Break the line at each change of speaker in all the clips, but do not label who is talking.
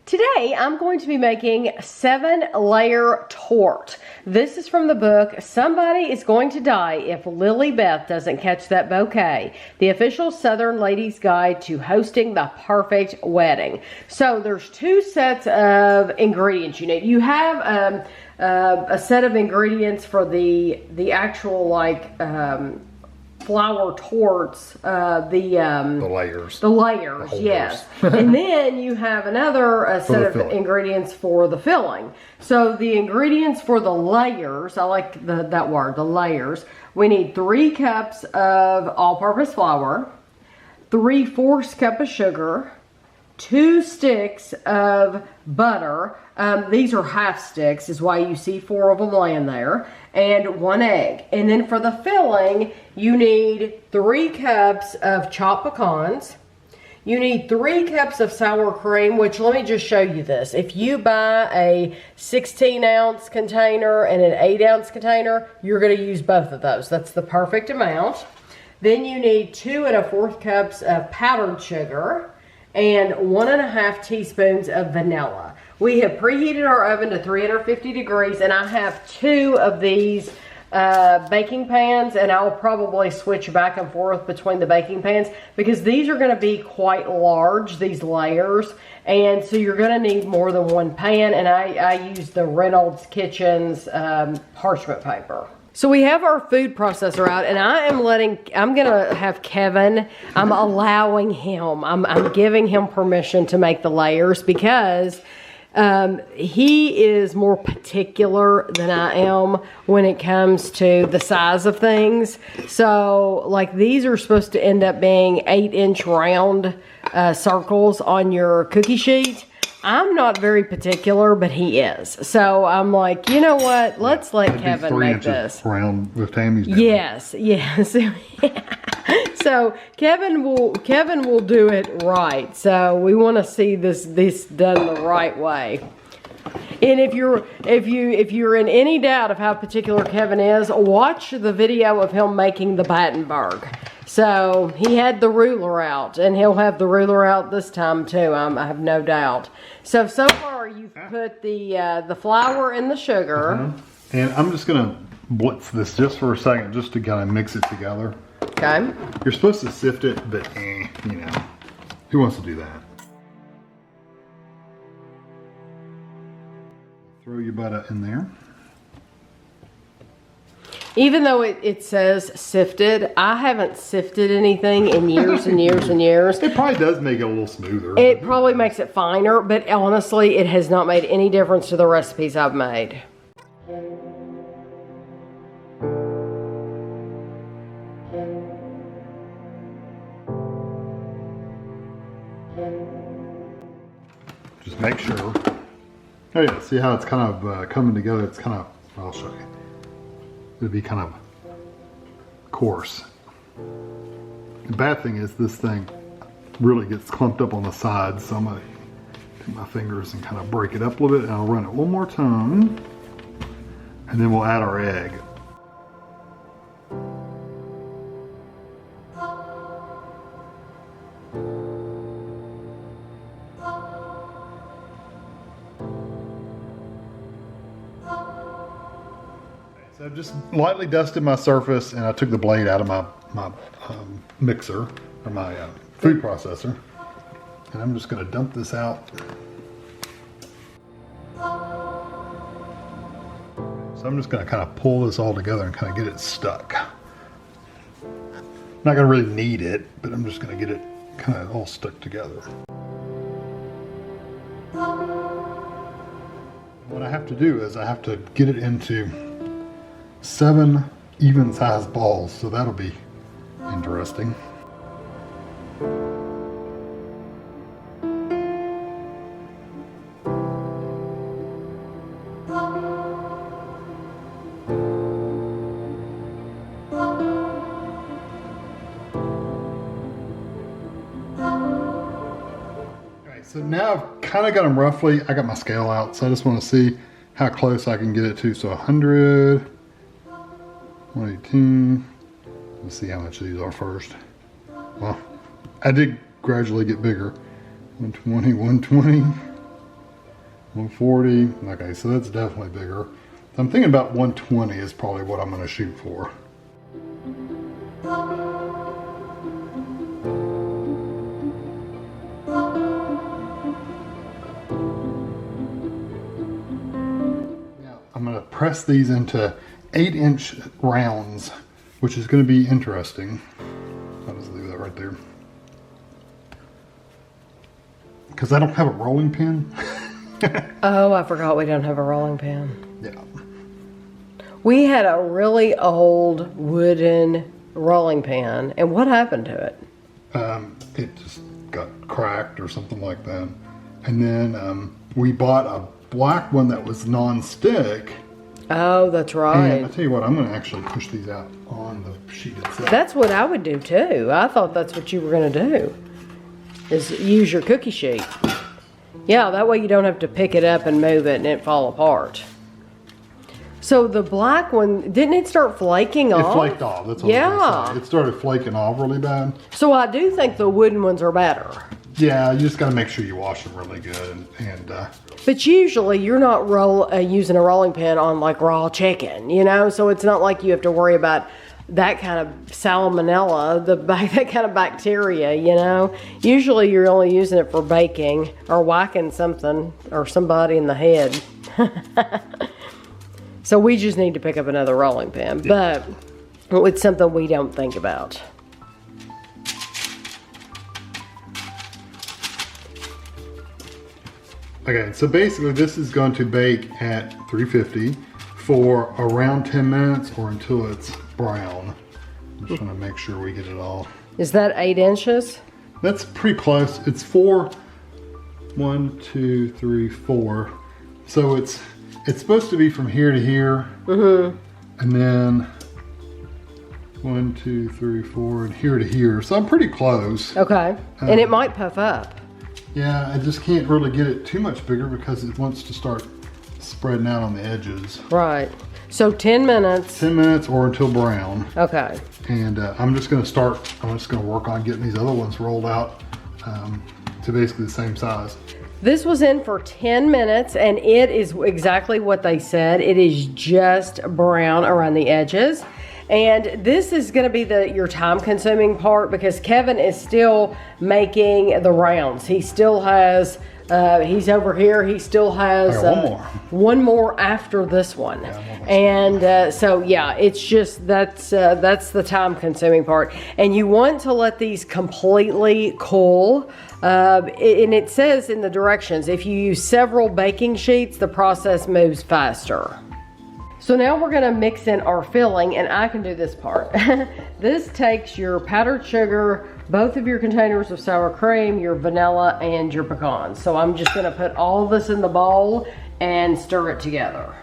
Today, I'm going to be making 7-layer torte. This is from the book, Somebody is Going to Die If Lilly Beth Doesn't Catch That Bouquet, the official Southern Ladies Guide to Hosting the Perfect Wedding. So there's 2 sets of ingredients you need. You have a set of ingredients for the actual flour tortes, the layers. The layers, yes. And then you have another set of ingredients for the filling. So the ingredients for the layers, I like that word, the layers. We need 3 cups of all-purpose flour, 3/4 cup of sugar, 2 sticks of butter. These are half sticks, is why you see 4 of them laying there, and 1 egg. And then for the filling, you need 3 cups of chopped pecans. You need 3 cups of sour cream, which let me just show you this. If you buy a 16-ounce container and an 8-ounce container, you're going to use both of those. That's the perfect amount. Then you need 2 1/4 cups of powdered sugar and 1 1/2 teaspoons of vanilla. We have preheated our oven to 350 degrees, and I have 2 of these baking pans, and I'll probably switch back and forth between the baking pans because these are going to be quite large, these layers, and so you're going to need more than 1 pan, and I use the Reynolds Kitchens parchment paper. So we have our food processor out, and I'm gonna have Kevin, I'm allowing him, I'm giving him permission to make the layers because he is more particular than I am when it comes to the size of things. So like these are supposed to end up being 8-inch round circles on your cookie sheet. I'm not very particular, but he is. So I'm like, you know what? Let's let Kevin make this.
Round with Tammy's doing.
Yes. So Kevin will do it right. So we want to see this done the right way. And if you're in any doubt of how particular Kevin is, watch the video of him making the Battenberg. So he had the ruler out, and he'll have the ruler out this time too. I have no doubt. So far you've put the flour and the sugar.
And I'm just gonna blitz this just for a second, just to kind of mix it together.
Okay.
You're supposed to sift it, but you know, who wants to do that? Throw your butter in there.
Even though it says sifted, I haven't sifted anything in years and years and years.
It probably does make it a little smoother.
It probably makes it finer, but honestly, it has not made any difference to the recipes I've made.
Just make sure. Oh yeah, see how it's kind of coming together? It's kind of, I'll show you. It'll be kind of coarse. The bad thing is this thing really gets clumped up on the sides, so I'm going to take my fingers and kind of break it up a little bit, and I'll run it one more time, and then we'll add our egg. So I've just lightly dusted my surface, and I took the blade out of my mixer, or my food processor. And I'm just going to dump this out. So I'm just going to kind of pull this all together and kind of get it stuck. Not going to really knead it, but I'm just going to get it kind of all stuck together. What I have to do is I have to get it into 7 even-sized balls, so that'll be interesting. Alright, so now I've kind of got them roughly. I got my scale out, so I just want to see how close I can get it to. So 100, 118. Let's see how much these are first. Well, I did gradually get bigger. 120, 120. 140. Okay, so that's definitely bigger. I'm thinking about 120 is probably what I'm going to shoot for. Now I'm going to press these into 8-inch rounds, which is going to be interesting. I'll just leave that right there. Because I don't have a rolling pin.
Oh, I forgot we don't have a rolling pin.
Yeah.
We had a really old wooden rolling pin, and what happened to it?
It just got cracked or something like that. And then we bought a black one that was non-stick.
Oh, that's right.
And I'll tell you what, I'm going to actually push these out on the sheet itself.
That's what I would do too. I thought that's what you were going to do, is use your cookie sheet. Yeah, that way you don't have to pick it up and move it and it fall apart. So the black one, didn't it start flaking off?
It flaked off, that's what I was going to say. It started flaking off really bad.
So I do think the wooden ones are better.
Yeah, you just got to make sure you wash them really good.
But usually you're not using a rolling pin on like raw chicken, you know? So it's not like you have to worry about that kind of salmonella, that kind of bacteria, you know? Usually you're only using it for baking or whacking something or somebody in the head. So we just need to pick up another rolling pin, but it's something we don't think about.
Okay, so basically this is going to bake at 350 for around 10 minutes or until it's brown. I'm just going to make sure we get it all.
Is that 8 inches?
That's pretty close. It's 4. 1, 2, 3, 4. So it's supposed to be from here to here. Mm-hmm. And then 1, 2, 3, 4, and here to here. So I'm pretty close.
Okay. And it might puff up.
Yeah, I just can't really get it too much bigger because it wants to start spreading out on the edges.
Right. So 10 minutes.
10 minutes or until brown.
Okay.
And I'm just going to work on getting these other ones rolled out to basically the same size.
This was in for 10 minutes and it is exactly what they said. It is just brown around the edges. And this is going to be your time consuming part because Kevin is still making the rounds. He still has, he's over here. He still has one more after this one. And so yeah, it's just, that's the time consuming part. And you want to let these completely cool. And it says in the directions, if you use several baking sheets, the process moves faster. So now we're gonna mix in our filling, and I can do this part. This takes your powdered sugar, both of your containers of sour cream, your vanilla, and your pecans. So I'm just gonna put all this in the bowl and stir it together.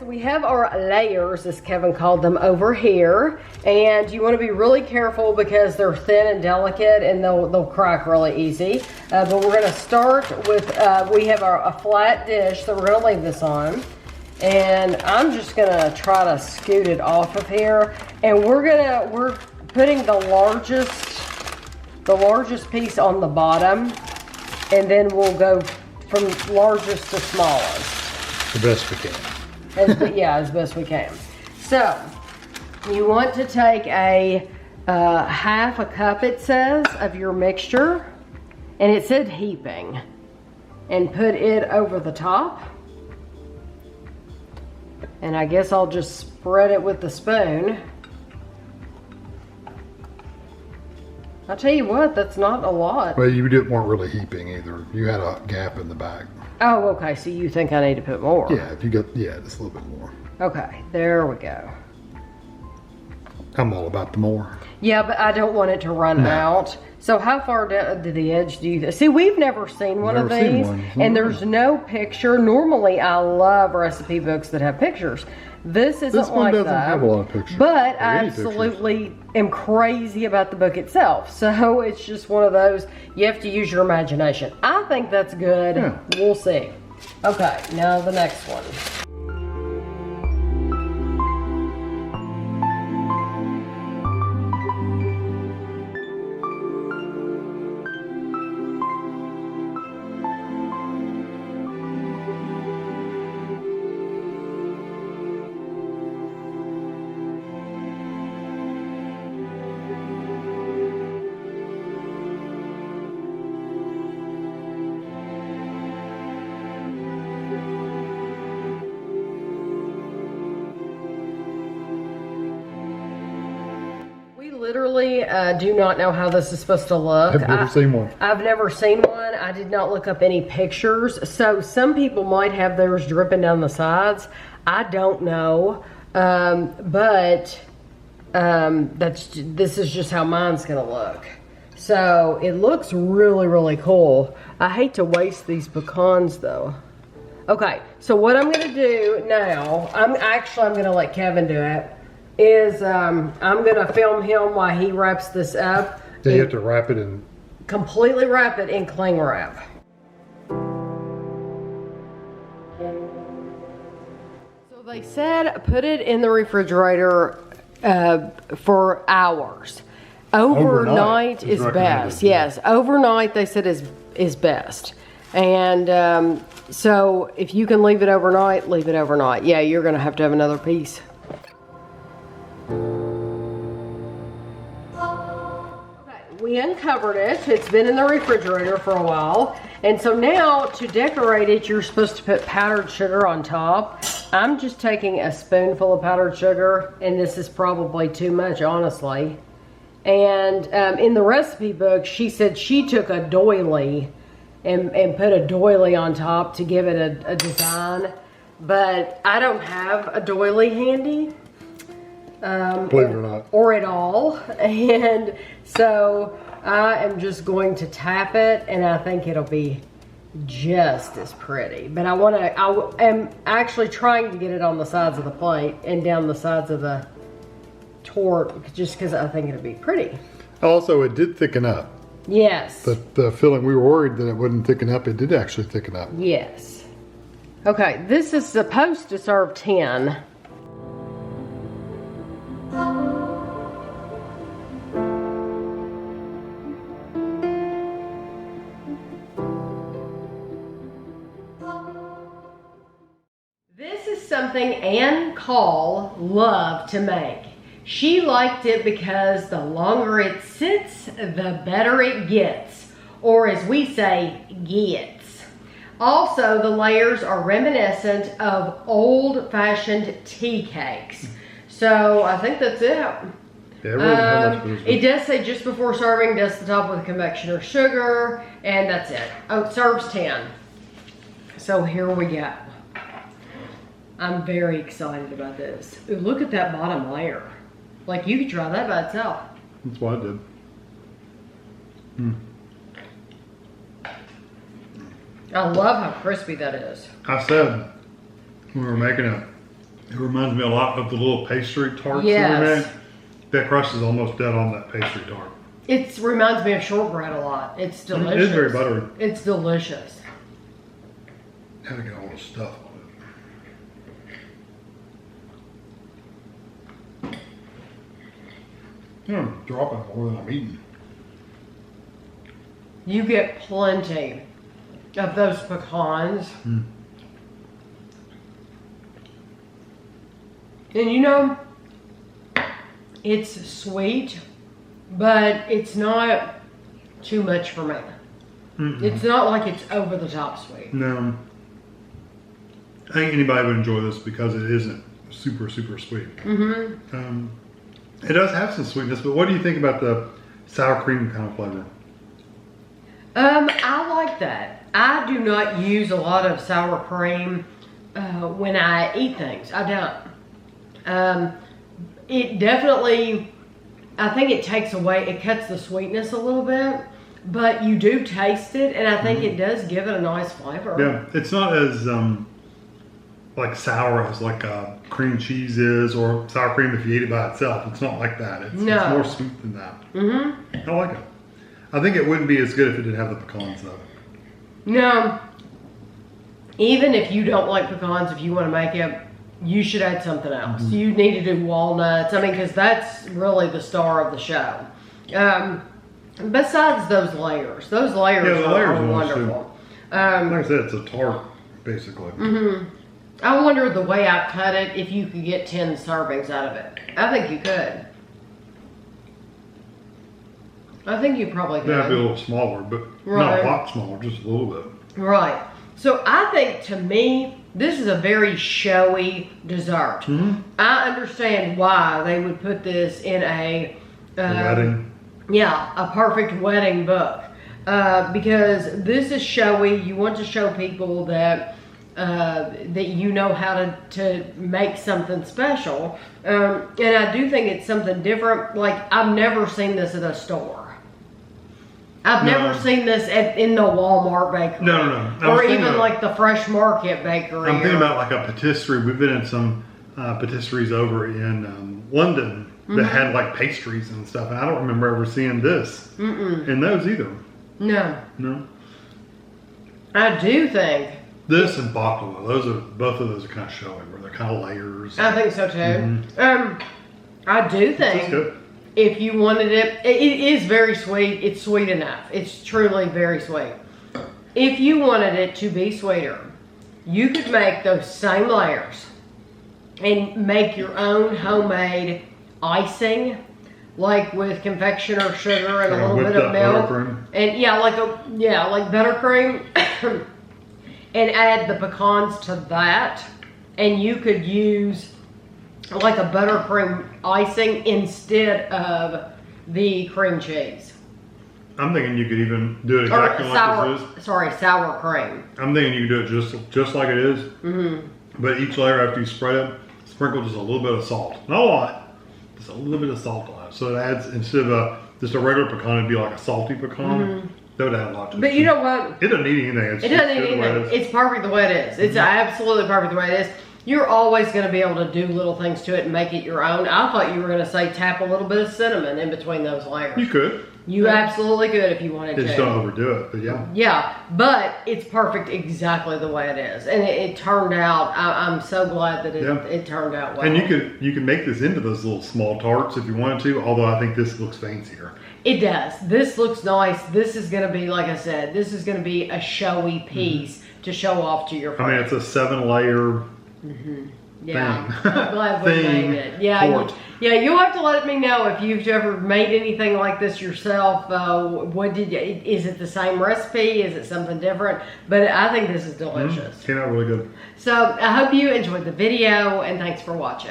We have our layers, as Kevin called them, over here, and you want to be really careful because they're thin and delicate and they'll crack really easy. But we're going to start with, we have a flat dish that we're going to leave this on, and I'm just going to try to scoot it off of here, and we're putting the largest piece on the bottom, and then we'll go from largest to smallest.
The best we can.
As best we can. So, you want to take a half a cup, it says, of your mixture, and it said heaping, and put it over the top. And I guess I'll just spread it with the spoon. I'll tell you what, that's not a lot.
Well, you weren't really heaping either. You had a gap in the back.
Oh, okay, so you think I need to put more?
Yeah, just a little bit more.
Okay, there we go.
I'm all about the more.
Yeah, but I don't want it to run out. So how far to the edge do you see? We've never seen one of these, and there's no picture. Normally, I love recipe books that have pictures. This isn't
this one
like
doesn't
that.
Have a lot of pictures.
But I absolutely am crazy about the book itself. So it's just one of those, you have to use your imagination. I think that's good. Yeah. We'll see. Okay, now the next one. Literally do not know how this is supposed to look.
I've never seen one.
I've never seen one. I did not look up any pictures. So some people might have theirs dripping down the sides. I don't know. This is just how mine's gonna look. So it looks really, really cool. I hate to waste these pecans though. Okay, so what I'm gonna do now, I'm gonna let Kevin do it. I'm gonna film him while he wraps this up.
Yeah, you have to wrap it in.
Completely wrap it in cling wrap. So they said put it in the refrigerator for hours. Overnight is best. Yes, overnight they said is best. And so if you can leave it overnight, leave it overnight. Yeah, you're gonna have to have another piece. We uncovered it. It's been in the refrigerator for a while. And so now to decorate it, you're supposed to put powdered sugar on top. I'm just taking a spoonful of powdered sugar, and this is probably too much, honestly. And in the recipe book, she said she took a doily and put a doily on top to give it a design. But I don't have a doily handy.
Believe it or not.
Or at all. And so I am just going to tap it, and I think it'll be just as pretty. But I am actually trying to get it on the sides of the plate and down the sides of the torte, just because I think it'll be pretty.
Also, it did thicken up.
Yes.
The filling, we were worried that it wouldn't thicken up. It did actually thicken up.
Yes. Okay, this is supposed to serve 10. This is something Ann Call loved to make. She liked it because the longer it sits, the better it gets. Or as we say, gets. Also, the layers are reminiscent of old-fashioned tea cakes. So I think that's it.
Yeah,
it does say just before serving, dust the top with convection or sugar, and that's it. Oh, it serves 10. So here we go. I'm very excited about this. Ooh, look at that bottom layer. Like, you could try that by itself.
That's what I did.
I love how crispy that is.
I said when we were making it reminds me a lot of the little pastry tarts that we made. That crust is almost dead on that pastry tart.
It reminds me of shortbread a lot. It's delicious.
It is very buttery.
It's delicious.
Gotta get all the stuff on it. I'm dropping more than I'm eating.
You get plenty of those pecans. And you know, it's sweet, but it's not too much for me. It's not like it's over the top sweet.
No. I think anybody would enjoy this because it isn't super, super sweet. It does have some sweetness, but what do you think about the sour cream kind of flavor?
I like that. I do not use a lot of sour cream when I eat things. I don't. It definitely, I think it takes away, it cuts the sweetness a little bit, but you do taste it, and I think it does give it a nice flavor.
Yeah, it's not as like sour as like cream cheese is, or sour cream if you eat it by itself. It's not like that. It's more sweet than that. I like it. I think it wouldn't be as good if it didn't have the pecans though.
No, even if you don't like pecans, if you want to make it, you should add something else. You need to do walnuts. I mean, because that's really the star of the show. Besides those layers are wonderful.
Like I said, it's a tart, basically.
I wonder the way I cut it, if you could get 10 servings out of it. I think you could. I think you probably could.
Yeah, it'd be a little smaller, but not a lot smaller, just a little bit.
Right. So I think, to me, this is a very showy dessert. I understand why they would put this in a
wedding.
Yeah, a perfect wedding book. Because this is showy. You want to show people that that you know how to make something special. And I do think it's something different. Like, I've never seen this at a store. I've never seen this in the Walmart bakery.
No.
Or even like the Fresh Market bakery.
I'm thinking about like a patisserie. We've been in some patisseries over in London that had like pastries and stuff. And I don't remember ever seeing this in those either.
No.
No.
I do think.
This and baklava, both of those are kind of showy, where they're kind of layers.
I think so too. I do think
good.
If you wanted it is very sweet. It's sweet enough. It's truly very sweet. If you wanted it to be sweeter, you could make those same layers and make your own homemade icing, like with confectioner sugar and a little bit of milk, and like buttercream, and add the pecans to that, and you could use like a buttercream icing instead of the cream cheese.
I'm thinking you could even do it exactly like this is.
Sorry, sour cream.
I'm thinking you could do it just like it is. But each layer, after you spread it, sprinkle just a little bit of salt. Not a lot, just a little bit of salt on it. So it adds, instead of just a regular pecan, it'd be like a salty pecan. That would add a lot to it.
But you know what?
It doesn't need anything.
It doesn't need anything. It's perfect the way it is. It's absolutely perfect the way it is. You're always going to be able to do little things to it and make it your own. I thought you were going to say tap a little bit of cinnamon in between those layers.
You could.
You absolutely could if you wanted to.
Just don't overdo it, but yeah.
Yeah, but it's perfect exactly the way it is. And it turned out, I'm so glad that it turned out well.
And you can make this into those little small tarts if you wanted to, although I think this looks fancier.
It does. This looks nice. This is going to be, like I said, this is going to be a showy piece to show off to your friends.
I mean, it's a 7-layer
Yeah, I'm glad we made it. Yeah, you'll have to let me know if you've ever made anything like this yourself. Is it the same recipe? Is it something different? But I think this is delicious.
Came out really good.
So I hope you enjoyed the video, and thanks for watching.